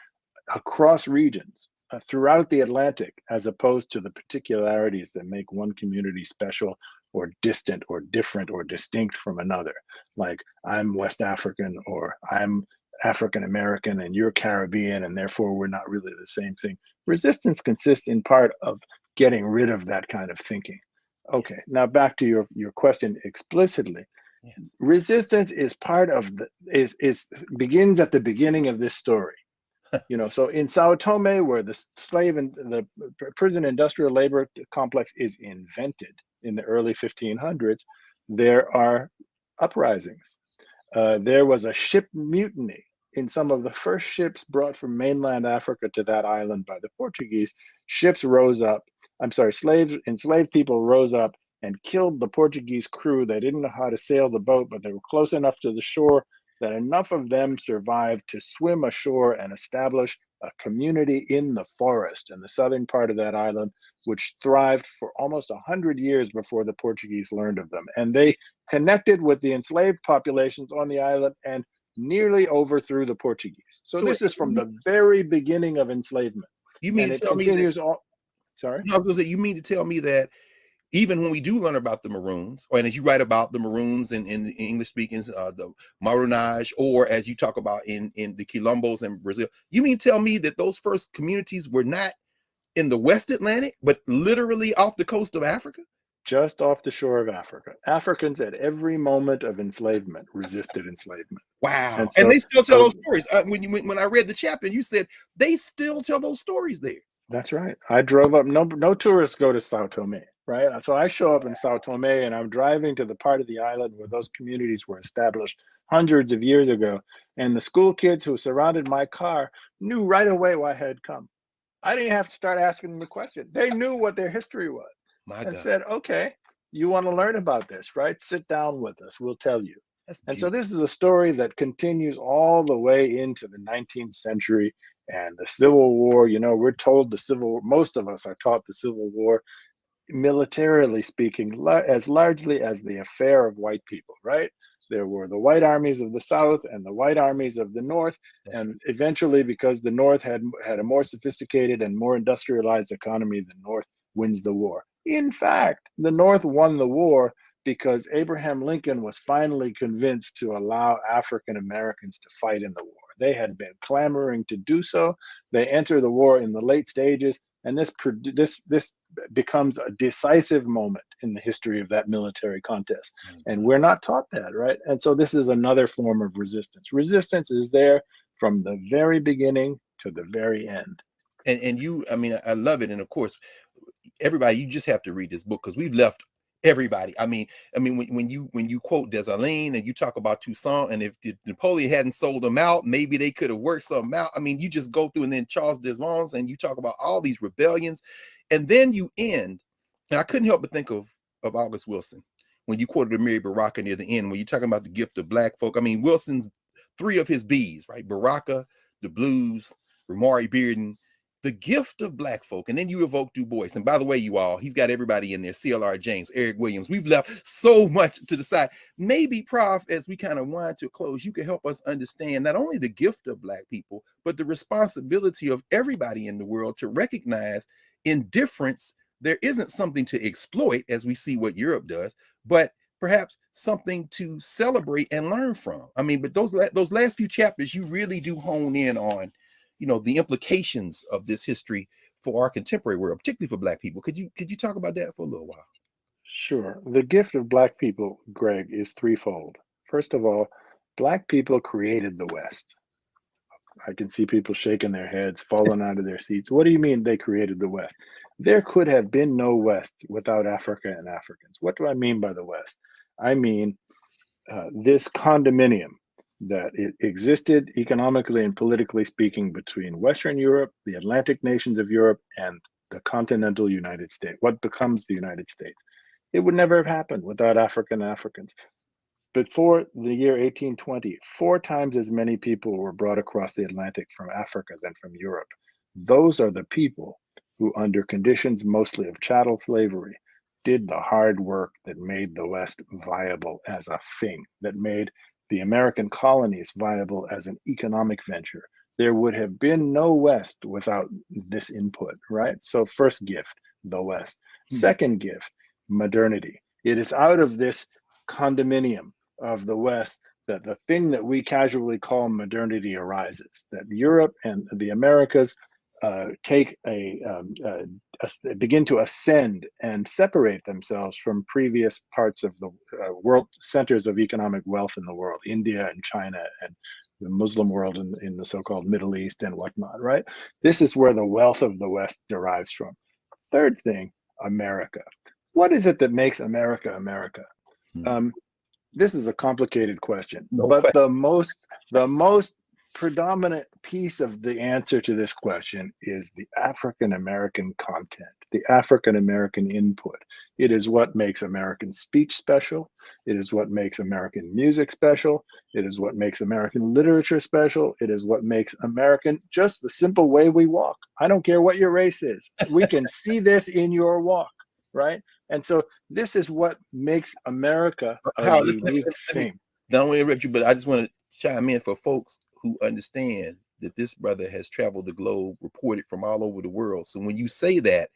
across regions throughout the Atlantic, as opposed to the particularities that make one community special or distant or different or distinct from another. Like, I'm West African, or I'm African American and you're Caribbean, and therefore we're not really the same thing. Resistance consists in part of getting rid of that kind of thinking. Okay, now back to your question explicitly. Yes. Resistance is part of begins at the beginning of this story. So in Sao Tome, where the slave and the prison industrial labor complex is invented in the early 1500s, there are uprisings. There was a ship mutiny in some of the first ships brought from mainland Africa to that island by the Portuguese. Enslaved people rose up and killed the Portuguese crew. They didn't know how to sail the boat, but they were close enough to the shore that enough of them survived to swim ashore and establish a community in the forest in the southern part of that island, which thrived for almost 100 years before the Portuguese learned of them. And they connected with the enslaved populations on the island and nearly overthrew the Portuguese. So this is from the very beginning of enslavement. You mean and to tell me that, sorry? No, I was going to say, you mean to tell me that even when we do learn about the Maroons, and as you write about the Maroons in English speaking, the Marunage, or as you talk about in the Quilombos in Brazil, you mean to tell me that those first communities were not in the West Atlantic, but literally off the coast of Africa? Just off the shore of Africa. Africans at every moment of enslavement resisted enslavement. Wow. And they still tell those stories. When I read the chapter, you said they still tell those stories there. That's right. I drove up. No tourists go to Sao Tome, right? So I show up in Sao Tome and I'm driving to the part of the island where those communities were established hundreds of years ago. And the school kids who surrounded my car knew right away why I had come. I didn't have to start asking them the question. They knew what their history was. And said, okay, You want to learn about this, right? Sit down with us. We'll tell you. That's And so beautiful. this is a story that continues all the way into the 19th century and the Civil War. You know, we're told most of us are taught the Civil War, militarily speaking, as largely as the affair of white people, right? There were the white armies of the South and the white armies of the North. That's right. And eventually, because the North had a more sophisticated and more industrialized economy, the North wins the war. In fact, the North won the war because Abraham Lincoln was finally convinced to allow African Americans to fight in the war. They had been clamoring to do so. They enter the war in the late stages, and this becomes a decisive moment in the history of that military contest. And we're not taught that, right? And so this is another form of resistance. Resistance is there from the very beginning to the very end. And you, I mean, I love it. And of course, everybody, you just have to read this book because we've left everybody. I mean, when you quote Dessalines and you talk about Toussaint, and if Napoleon hadn't sold them out, maybe they could have worked something out. I mean, you just go through, and then Charles Desmond, and you talk about all these rebellions, and then you end. And I couldn't help but think of August Wilson when you quoted Mary Baraka near the end, when you're talking about the gift of black folk. I mean, Wilson's three of his B's, right? Baraka, the blues, Ramari Bearden, the gift of black folk. And then you evoke Du Bois. And by the way, you all, he's got everybody in there. CLR James, Eric Williams. We've left so much to the side. Maybe, Prof, as we kind of wind to a close, you can help us understand not only the gift of black people, but the responsibility of everybody in the world to recognize in difference, there isn't something to exploit, as we see what Europe does, but perhaps something to celebrate and learn from. I mean, but those last few chapters, you really do hone in on, you know, the implications of this history for our contemporary world, particularly for black people. Could you talk about that for a little while? Sure. The gift of black people, Greg, is threefold. First of all, black people created the West. I can see people shaking their heads, falling out of their seats. What do you mean they created the West? There could have been no West without Africa and Africans. What do I mean by the West? I mean this condominium that it existed economically and politically speaking between Western Europe, the Atlantic nations of Europe, and the continental United States, what becomes the United States. It would never have happened without African Africans. Before the year 1820, 4 times as many people were brought across the Atlantic from Africa than from Europe. Those are the people who, under conditions mostly of chattel slavery, did the hard work that made the West viable as a thing, that made the American colonies viable as an economic venture. There would have been no West without this input, right? So first gift, the West. Second gift, modernity. It is out of this condominium of the West that the thing that we casually call modernity arises, that Europe and the Americas begin to ascend and separate themselves from previous parts of the world centers of economic wealth in the world, India and China and the Muslim world in the so-called Middle East and whatnot, right? This is where the wealth of the West derives from. Third thing, America. What is it that makes America America? This is a complicated question, but the most predominant piece of the answer to this question is the African American content, the African American input. It is what makes American speech special. It is what makes American music special. It is what makes American literature special. It is what makes American just the simple way we walk. I don't care what your race is. We can see this in your walk, right? And so this is what makes America a unique thing. Don't want to interrupt you, but I just want to chime in for folks who understand that this brother has traveled the globe, reported from all over the world. So when you say that,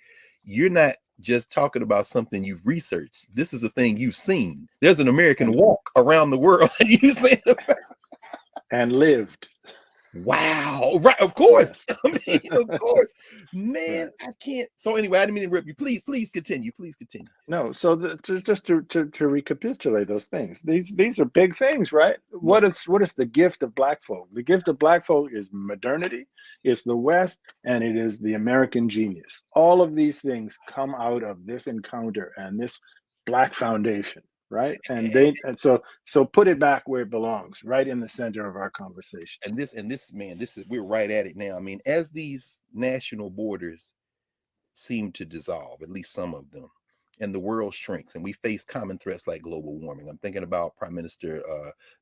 you're not just talking about something you've researched. This is a thing you've seen. There's an American walk around the world, and you say and lived. Wow. Right. Of course. Yes. I mean, of course, man, I can't. So anyway, I didn't mean to interrupt you. Please continue. Please continue. No. So just to recapitulate those things, these are big things, right? What is the gift of black folk? The gift of black folk is modernity, it's the West, and it is the American genius. All of these things come out of this encounter and this black foundation. Right. And so put it back where it belongs, right in the center of our conversation. And this, man, we're right at it now. I mean, as these national borders seem to dissolve, at least some of them, and the world shrinks and we face common threats like global warming. I'm thinking about Prime Minister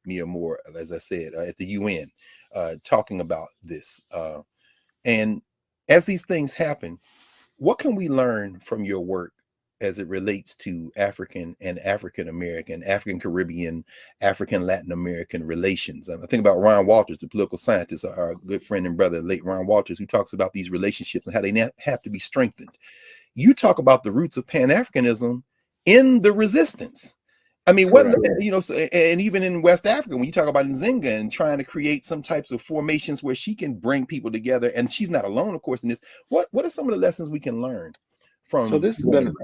Mia Moore, as I said, at the UN, talking about this. And as these things happen, what can we learn from your work as it relates to African and African American, African Caribbean, African Latin American relations? I think about Ron Walters, the political scientist, our good friend and brother, late Ron Walters, who talks about these relationships and how they have to be strengthened. You talk about the roots of Pan-Africanism in the resistance. I mean, what, you know, so, and even in West Africa, when you talk about Nzinga and trying to create some types of formations where she can bring people together, and she's not alone, of course, in this. What are some of the lessons we can learn from? So this has been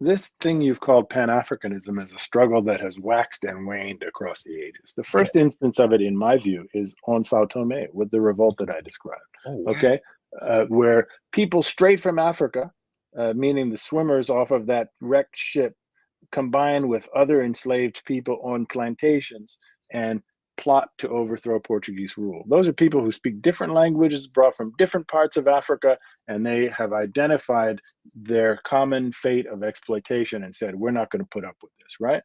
this thing you've called Pan-Africanism is a struggle that has waxed and waned across the ages. The first instance of it, in my view, is on Sao Tome with the revolt that I described. Oh, wow. Okay, where people straight from Africa, meaning the swimmers off of that wrecked ship, combine with other enslaved people on plantations and plot to overthrow Portuguese rule. Those are people who speak different languages, brought from different parts of Africa, and they have identified their common fate of exploitation and said, we're not going to put up with this, right?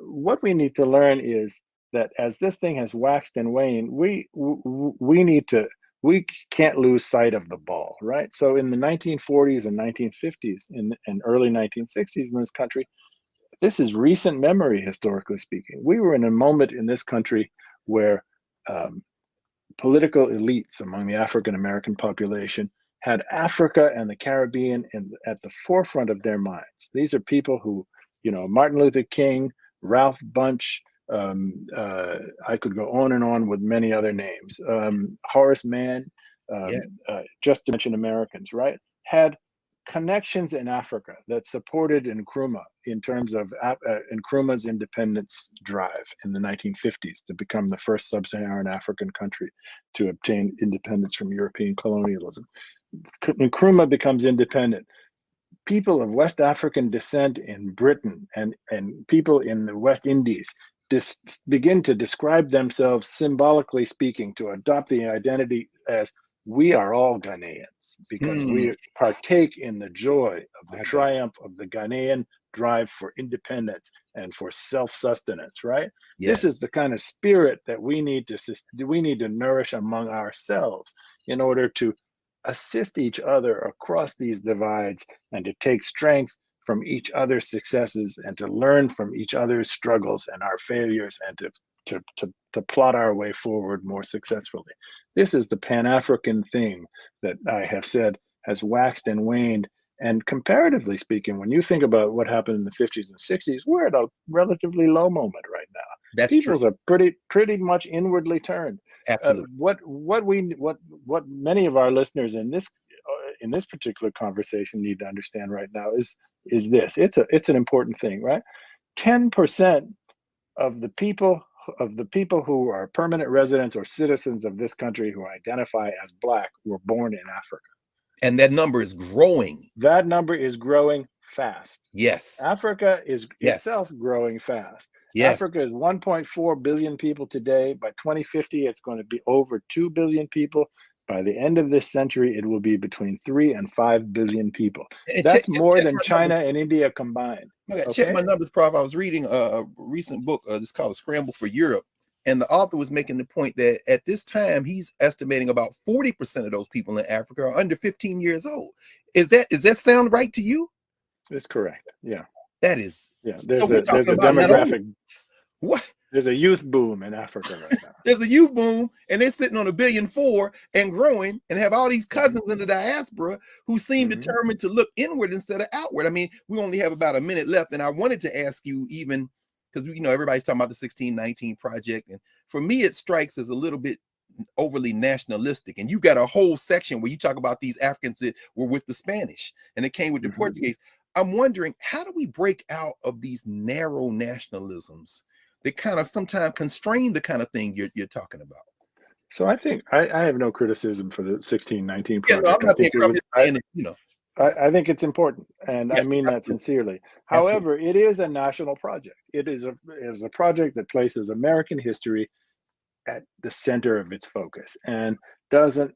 What we need to learn is that as this thing has waxed and waned, we can't lose sight of the ball, right? So in the 1940s and 1950s and early 1960s in this country, this is recent memory, historically speaking. We were in a moment in this country where political elites among the African American population had Africa and the Caribbean at the forefront of their minds. These are people who, you know, Martin Luther King, Ralph Bunche, I could go on and on with many other names. Horace Mann, just to mention Americans, right? Had connections in Africa that supported Nkrumah in terms of Nkrumah's independence drive in the 1950s to become the first sub-Saharan African country to obtain independence from European colonialism. Nkrumah becomes independent. People of West African descent in Britain and people in the West Indies begin to describe themselves, symbolically speaking, to adopt the identity as we are all Ghanaians because we partake in the joy of the triumph of the Ghanaian drive for independence and for self-sustenance, right? Yes. This is the kind of spirit that we need to nourish among ourselves in order to assist each other across these divides and to take strength from each other's successes and to learn from each other's struggles and our failures and to plot our way forward more successfully. This is the Pan-African thing that I have said has waxed and waned. And comparatively speaking, when you think about what happened in the 50s and 60s, we're at a relatively low moment right now. That's Peoples true. are pretty much inwardly turned. Absolutely. What many of our listeners in this particular conversation need to understand right now is this. It's an important thing, right? 10% of the people who are permanent residents or citizens of this country who identify as Black were born in Africa. And that number is growing. That number is growing fast. Yes. Africa is itself growing fast. Yes. Africa is 1.4 billion people today. By 2050, it's going to be over 2 billion people. By the end of this century, it will be between 3 and 5 billion people. That's more than China and India combined. Okay? Check my numbers, Prof. I was reading a recent book. It's called A Scramble for Europe. And the author was making the point that at this time, he's estimating about 40% of those people in Africa are under 15 years old. Does that sound right to you? It's correct. Yeah. That is. Yeah. There's a demographic. What? There's a youth boom in Africa right now. There's a youth boom, and they're sitting on 1.4 billion and growing, and have all these cousins in the diaspora who seem determined to look inward instead of outward. I mean, we only have about a minute left, and I wanted to ask you, even because everybody's talking about the 1619 Project, and for me, it strikes as a little bit overly nationalistic. And you've got a whole section where you talk about these Africans that were with the Spanish and it came with the Portuguese. I'm wondering, how do we break out of these narrow nationalisms that kind of sometimes constrain the kind of thing you're talking about? So I think I have no criticism for the 1619 Project. Yeah, no, I'm not I think it's important, and yes, I mean that sincerely. However, it is a national project. It is a project that places American history at the center of its focus and doesn't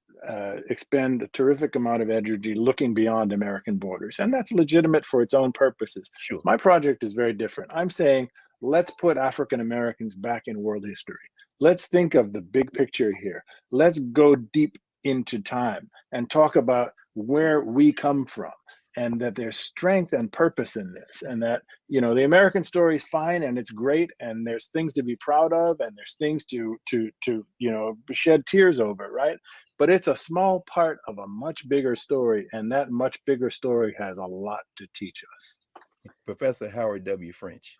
expend a terrific amount of energy looking beyond American borders. And that's legitimate for its own purposes. Sure. My project is very different. I'm saying, let's put African Americans back in world history. Let's think of the big picture here. Let's go deep into time and talk about where we come from, and that there's strength and purpose in this, and that, you know, the American story is fine and it's great, and there's things to be proud of, and there's things to you know, shed tears over, right? But it's a small part of a much bigger story, and that much bigger story has a lot to teach us. Professor Howard W. French,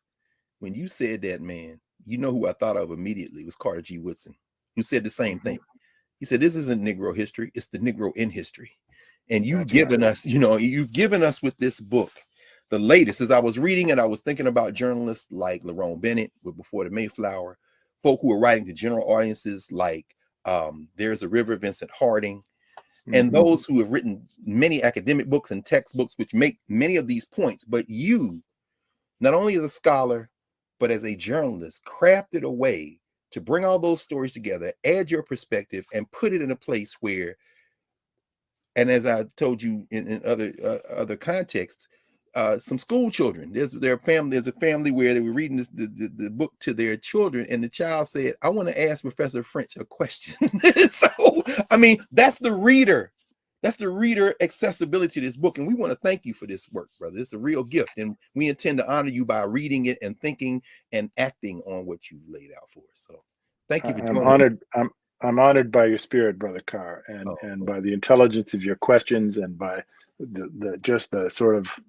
when you said that, man, you know who I thought of immediately was Carter G. Woodson, who said the same thing. He said, this isn't Negro history, it's the Negro in history. And you've given us, you know, you've given us with this book, the latest. As I was reading it, I was thinking about journalists like Lerone Bennett with Before the Mayflower, folk who are writing to general audiences like There's a River, Vincent Harding, and those who have written many academic books and textbooks, which make many of these points. But you, not only as a scholar, but as a journalist, crafted a way to bring all those stories together, add your perspective, and put it in a place where, and as I told you in other contexts, some school children, there's a family where they were reading the book to their children, and the child said, I want to ask Professor French a question. So, I mean, that's the reader accessibility to this book. And we want to thank you for this work, brother. It's a real gift. And we intend to honor you by reading it and thinking and acting on what you've laid out for us. So thank you for joining me. I'm honored by your spirit, Brother Carr, and by the intelligence of your questions, and by the sort of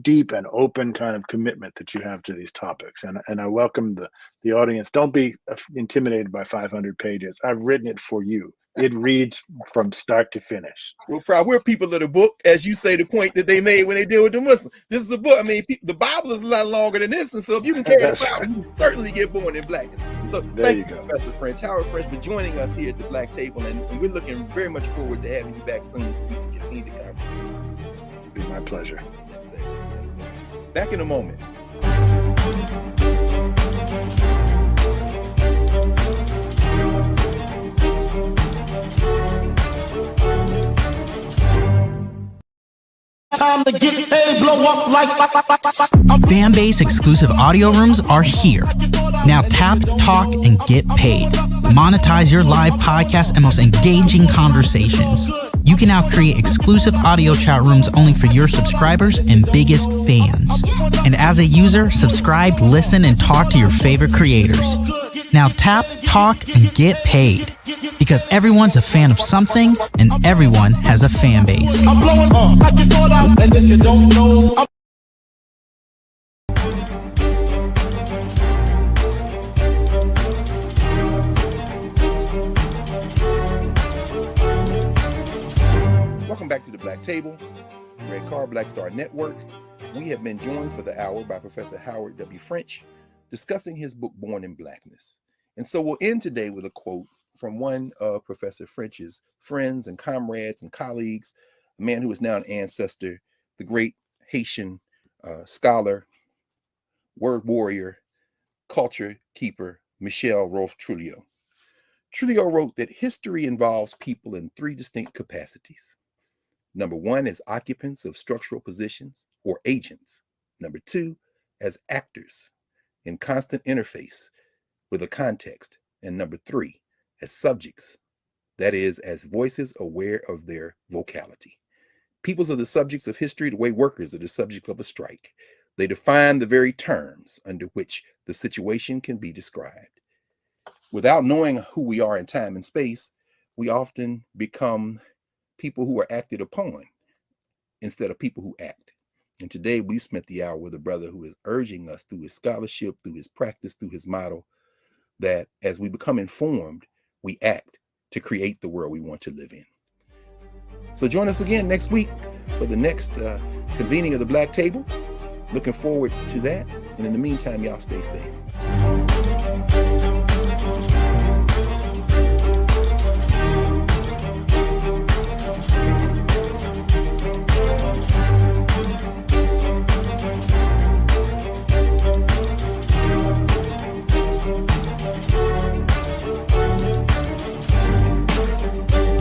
deep and open kind of commitment that you have to these topics. And I welcome the audience. Don't be intimidated by 500 pages. I've written it for you. It reads from start to finish. We're people of the book, as you say, the point that they made when they deal with the Muslims. This is a book. I mean, the Bible is a lot longer than this, and so if you can carry the Bible, you can certainly get born in Blackness. So thank you, Professor French, Howard French, for joining us here at the Black Table, and we're looking very much forward to having you back soon so we can continue the conversation. It'll be my pleasure. Yes, sir. Yes, sir. Back in a moment. Time to get paid, blow up like Fanbase exclusive audio rooms are here. Now tap, talk, and get paid. Monetize your live podcast and most engaging conversations. You can now create exclusive audio chat rooms only for your subscribers and biggest fans. And as a user, subscribe, listen, and talk to your favorite creators. Now tap, talk, and get paid. Because everyone's a fan of something, and everyone has a fan base. I'm blowing up like you thought out, and if you don't know, Welcome back to the Black Table, Red Carr, Black Star Network. We have been joined for the hour by Professor Howard W. French, discussing his book, Born in Blackness. And so we'll end today with a quote from one of Professor French's friends and comrades and colleagues, a man who is now an ancestor, the great Haitian scholar, word warrior, culture keeper, Michel Rolfe Trujillo. Trujillo wrote that history involves people in three distinct capacities. Number one, as occupants of structural positions or agents. Number two, as actors in constant interface with a context. And number three, as subjects, that is, as voices aware of their vocality. Peoples are the subjects of history the way workers are the subject of a strike. They define the very terms under which the situation can be described. Without knowing who we are in time and space, we often become people who are acted upon instead of people who act. And today we spent the hour with a brother who is urging us through his scholarship, through his practice, through his model, that as we become informed, we act to create the world we want to live in. So join us again next week for the next convening of the Black Table. Looking forward to that. And in the meantime, y'all stay safe.